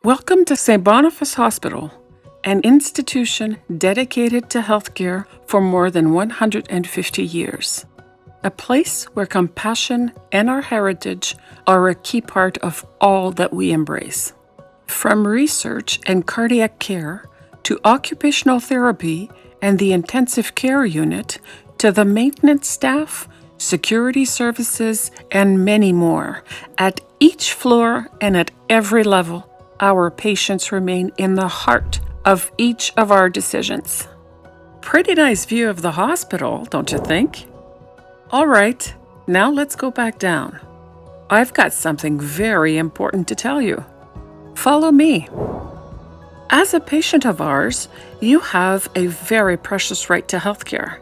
Welcome to St. Boniface Hospital, an institution dedicated to healthcare for more than 150 years. A place where compassion and our heritage are a key part of all that we embrace. From research and cardiac care to occupational therapy and the intensive care unit to the maintenance staff, security services, and many more, at each floor and at every level, our patients remain in the heart of each of our decisions. Pretty nice view of the hospital, don't you think? All right, now let's go back down. I've got something very important to tell you. Follow me. As a patient of ours, you have a very precious right to healthcare,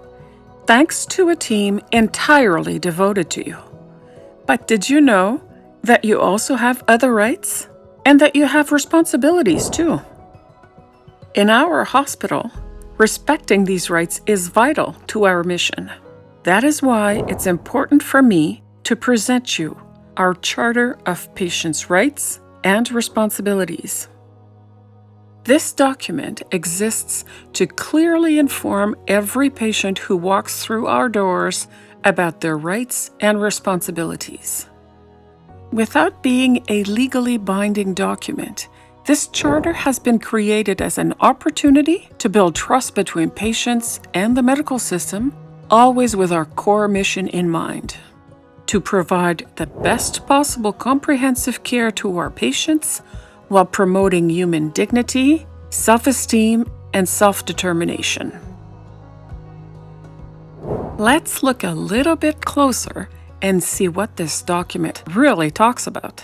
thanks to a team entirely devoted to you. But did you know that you also have other rights? And that you have responsibilities too. In our hospital, respecting these rights is vital to our mission. That is why it's important for me to present you our Charter of Patients' Rights and Responsibilities. This document exists to clearly inform every patient who walks through our doors about their rights and responsibilities. Without being a legally binding document, this charter has been created as an opportunity to build trust between patients and the medical system, always with our core mission in mind: to provide the best possible comprehensive care to our patients while promoting human dignity, self-esteem, and self-determination. Let's look a little bit closer and see what this document really talks about.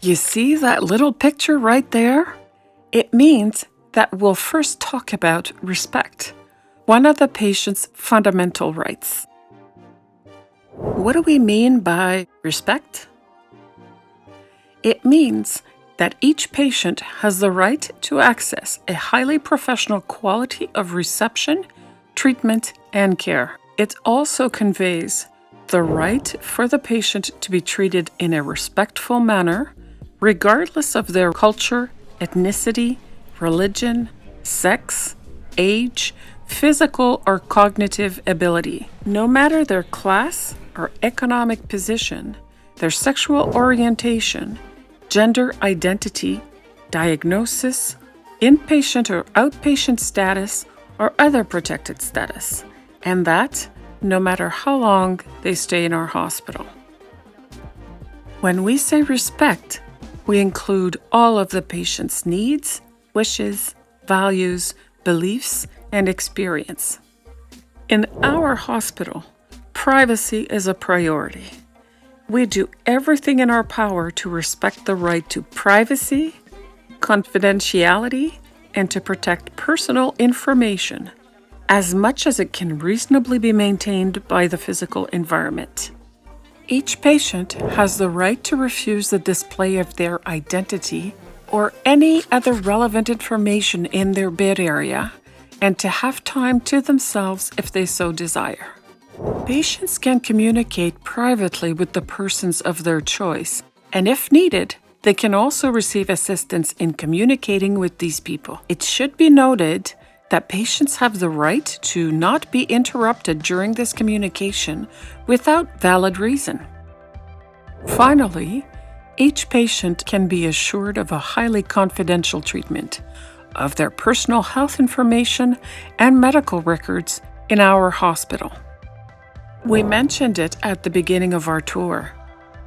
You see that little picture right there? It means that we'll first talk about respect, one of the patient's fundamental rights. What do we mean by respect? It means that each patient has the right to access a highly professional quality of reception, treatment, and care. It also conveys the right for the patient to be treated in a respectful manner, regardless of their culture, ethnicity, religion, sex, age, physical or cognitive ability, no matter their class or economic position, their sexual orientation, gender identity, diagnosis, inpatient or outpatient status, or other protected status, and that no matter how long they stay in our hospital. When we say respect, we include all of the patient's needs, wishes, values, beliefs, and experience. In our hospital, privacy is a priority. We do everything in our power to respect the right to privacy, confidentiality, and to protect personal information as much as it can reasonably be maintained by the physical environment. Each patient has the right to refuse the display of their identity or any other relevant information in their bed area, and to have time to themselves if they so desire. Patients can communicate privately with the persons of their choice, and if needed, they can also receive assistance in communicating with these people. It should be noted that patients have the right to not be interrupted during this communication without valid reason. Finally, each patient can be assured of a highly confidential treatment of their personal health information and medical records in our hospital. We mentioned it at the beginning of our tour.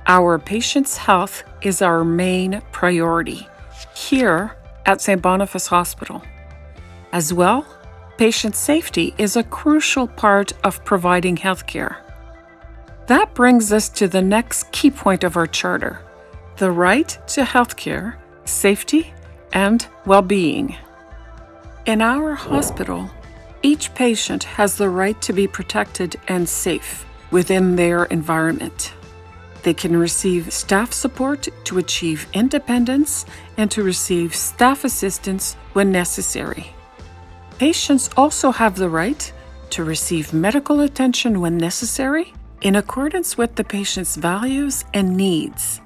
Our patients' health is our main priority here at St. Boniface Hospital. As well, patient safety is a crucial part of providing healthcare. That brings us to the next key point of our charter: the right to healthcare, safety, and well-being. In our hospital, each patient has the right to be protected and safe within their environment. They can receive staff support to achieve independence and to receive staff assistance when necessary. Patients also have the right to receive medical attention when necessary in accordance with the patient's values and needs.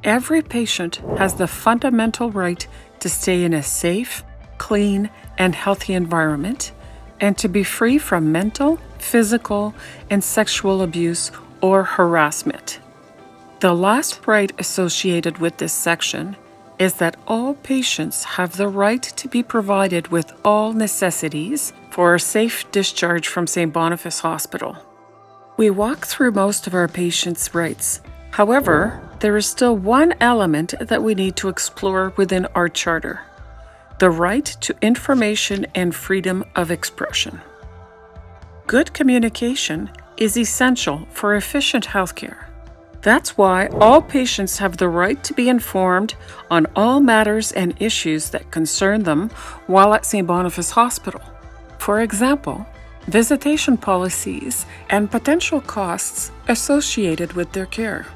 Every patient has the fundamental right to stay in a safe, clean, and healthy environment, and to be free from mental, physical, and sexual abuse or harassment. The last right associated with this section is that all patients have the right to be provided with all necessities for a safe discharge from St. Boniface Hospital. We walk through most of our patients' rights. However, there is still one element that we need to explore within our charter: the right to information and freedom of expression. Good communication is essential for efficient healthcare. That's why all patients have the right to be informed on all matters and issues that concern them while at St. Boniface Hospital. For example, visitation policies and potential costs associated with their care.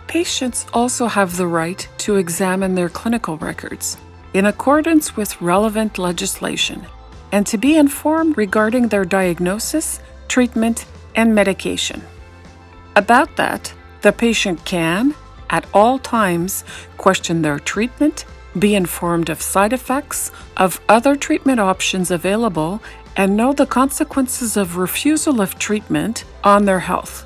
Patients also have the right to examine their clinical records in accordance with relevant legislation and to be informed regarding their diagnosis, treatment, and medication. About that, the patient can, at all times, question their treatment, be informed of side effects, of other treatment options available, and know the consequences of refusal of treatment on their health.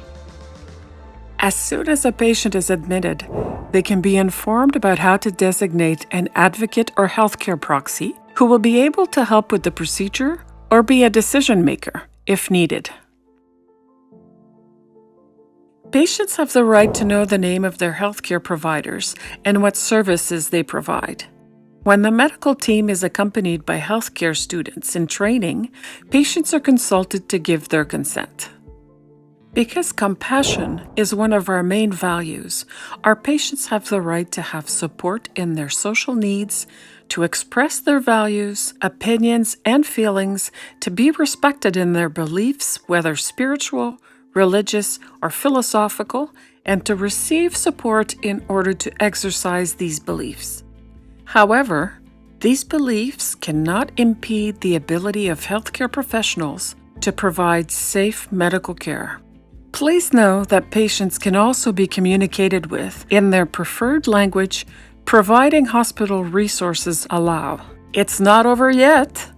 As soon as a patient is admitted, they can be informed about how to designate an advocate or healthcare proxy who will be able to help with the procedure or be a decision maker if needed. Patients have the right to know the name of their healthcare providers and what services they provide. When the medical team is accompanied by healthcare students in training, patients are consulted to give their consent. Because compassion is one of our main values, our patients have the right to have support in their social needs, to express their values, opinions, and feelings, to be respected in their beliefs, whether spiritual, religious, or philosophical, and to receive support in order to exercise these beliefs. However, these beliefs cannot impede the ability of healthcare professionals to provide safe medical care. Please know that patients can also be communicated with in their preferred language, providing hospital resources allow. It's not over yet.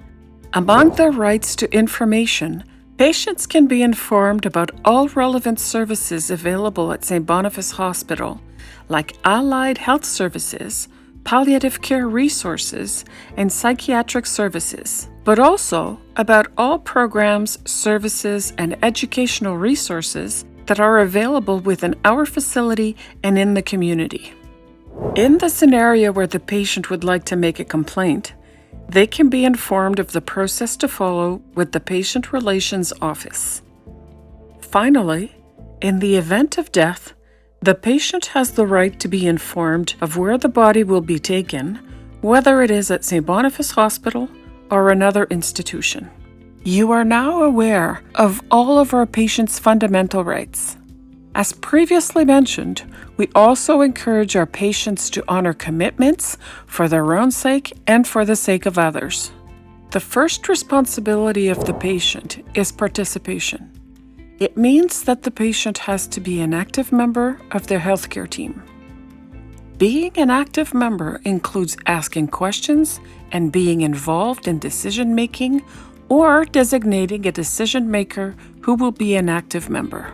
Among their rights to information, patients can be informed about all relevant services available at St. Boniface Hospital, like allied health services, palliative care resources, and psychiatric services, but also about all programs, services, and educational resources that are available within our facility and in the community. In the scenario where the patient would like to make a complaint, they can be informed of the process to follow with the Patient Relations Office. Finally, in the event of death, the patient has the right to be informed of where the body will be taken, whether it is at St. Boniface Hospital or another institution. You are now aware of all of our patients' fundamental rights. As previously mentioned, we also encourage our patients to honor commitments for their own sake and for the sake of others. The first responsibility of the patient is participation. It means that the patient has to be an active member of their healthcare team. Being an active member includes asking questions and being involved in decision-making or designating a decision maker who will be an active member.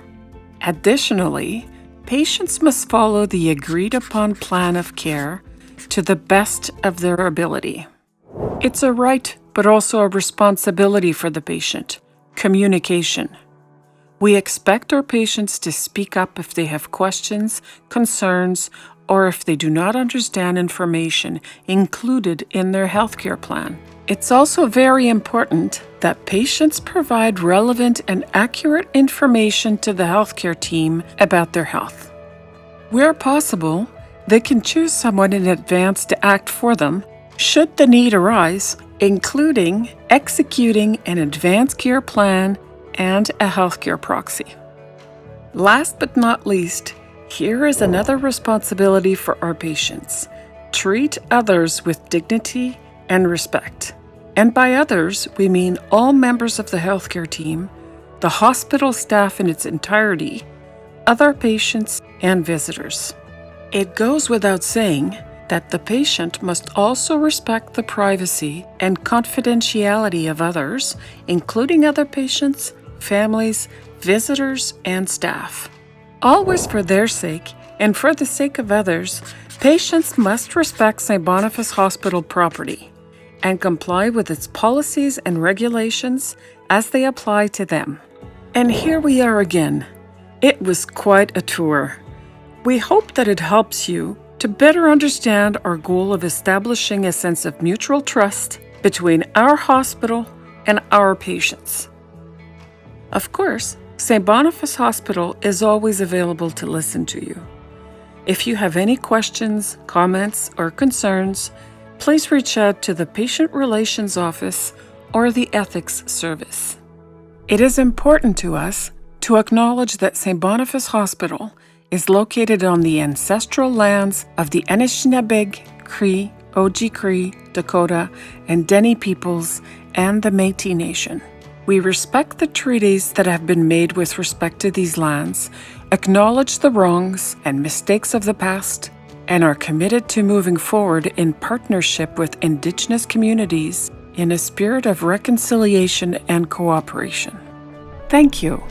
Additionally, patients must follow the agreed-upon plan of care to the best of their ability. It's a right, but also a responsibility for the patient: communication. We expect our patients to speak up if they have questions, concerns, or if they do not understand information included in their healthcare plan. It's also very important that patients provide relevant and accurate information to the healthcare team about their health. Where possible, they can choose someone in advance to act for them should the need arise, including executing an advanced care plan and a healthcare proxy. Last but not least, here is another responsibility for our patients: treat others with dignity and respect. And by others, we mean all members of the healthcare team, the hospital staff in its entirety, other patients, and visitors. It goes without saying that the patient must also respect the privacy and confidentiality of others, including other patients, families, visitors, and staff. Always for their sake and for the sake of others, patients must respect St. Boniface Hospital property and comply with its policies and regulations as they apply to them. And here we are again. It was quite a tour. We hope that it helps you to better understand our goal of establishing a sense of mutual trust between our hospital and our patients. Of course, St. Boniface Hospital is always available to listen to you. If you have any questions, comments, or concerns, please reach out to the Patient Relations Office or the Ethics Service. It is important to us to acknowledge that St. Boniface Hospital is located on the ancestral lands of the Anishinabeg, Cree, Ojibwe, Dakota, and Dene peoples and the Métis Nation. We respect the treaties that have been made with respect to these lands, acknowledge the wrongs and mistakes of the past, and are committed to moving forward in partnership with Indigenous communities in a spirit of reconciliation and cooperation. Thank you.